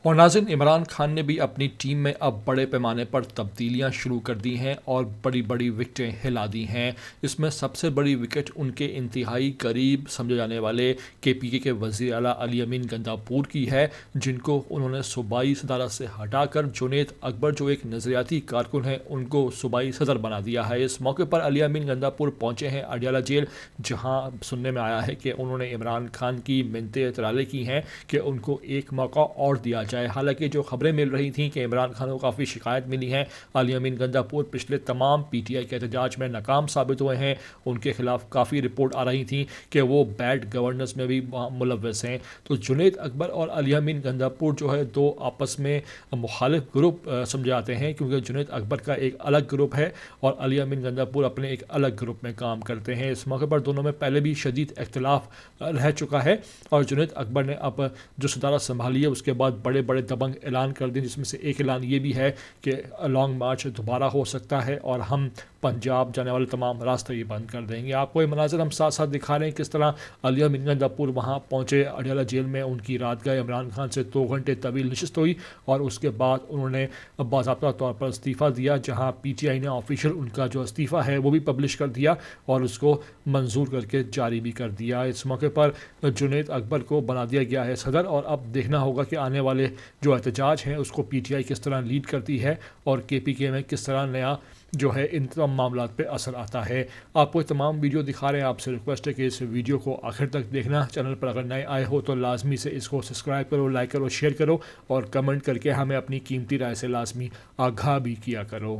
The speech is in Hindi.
और नाज़रीन, इमरान खान ने भी अपनी टीम में अब बड़े पैमाने पर तब्दीलियां शुरू कर दी हैं और बड़ी बड़ी विकेटें हिला दी हैं। इसमें सबसे बड़ी विकेट उनके इंतहाई करीब समझे जाने वाले केपीके के वज़ीर आला अली अमीन गंदापुर की है, जिनको उन्होंने सूबाई सदारत से हटाकर जुनैद अकबर, जो एक नज़रियाती कारकुन है, उनको सूबाई सदर बना दिया है। इस मौके पर अली अमीन गंदापुर पहुँचे हैं अडियाला जेल, जहाँ सुनने में आया है कि उन्होंने इमरान खान की मिन्नतें तराले की हैं कि उनको एक मौका और दिया जाए। हालांकि जो खबरें मिल रही थीं कि इमरान खान को काफ़ी शिकायत मिली है, अली अमीन गंदापुर पिछले तमाम पीटीआई के एहतजाज में नाकाम साबित हुए हैं। उनके खिलाफ काफ़ी रिपोर्ट आ रही थी कि वो बैड गवर्नेंस में भी मुलव्वस हैं। तो जुनैद अकबर और अली अमीन गंदापुर जो है, दो आपस में मुखालिफ ग्रुप समझे जाते हैं, क्योंकि जुनैद अकबर का एक अलग ग्रुप है और अली अमीन गंदापुर अपने एक अलग ग्रुप में काम करते हैं। इस मौके पर दोनों में पहले भी शदीद इख्तिलाफ रह चुका है और जुनैद अकबर ने अब जो सदारत संभाली है उसके बाद बड़े बड़े दबंग ऐलान कर दिए, जिसमें से एक ऐलान ये भी है कि लॉन्ग मार्च दोबारा हो सकता है और हम पंजाब जाने वाले तमाम रास्ते ही बंद कर देंगे। आपको ये मनाज़र हम साथ साथ दिखा रहे हैं किस तरह अली अमीन गंदापुर वहाँ पहुँचे अडियाला जेल में। उनकी रात गए इमरान खान से 2 घंटे तवील नशिस्त हुई और उसके बाद उन्होंने बाज़ाब्ता तौर पर इस्तीफ़ा दिया, जहाँ पीटीआई ने ऑफिशियल उनका जो इस्तीफ़ा है वो भी पब्लिश कर दिया और उसको मंजूर करके जारी भी कर दिया। इस मौके पर जुनैद अकबर को बना दिया गया है सदर और अब देखना होगा कि आने वाले जो एहतजाज हैं उसको पीटीआई किस तरह लीड करती है और केपीके में किस तरह नया जो है इन तमाम मामलों पे असर आता है। आपको तमाम वीडियो दिखा रहे हैं, आपसे रिक्वेस्ट है कि इस वीडियो को आखिर तक देखना। चैनल पर अगर नए आए हो तो लाजमी से इसको सब्सक्राइब करो, लाइक करो, शेयर करो और कमेंट करके हमें अपनी कीमती राय से लाजमी आगाह भी किया करो।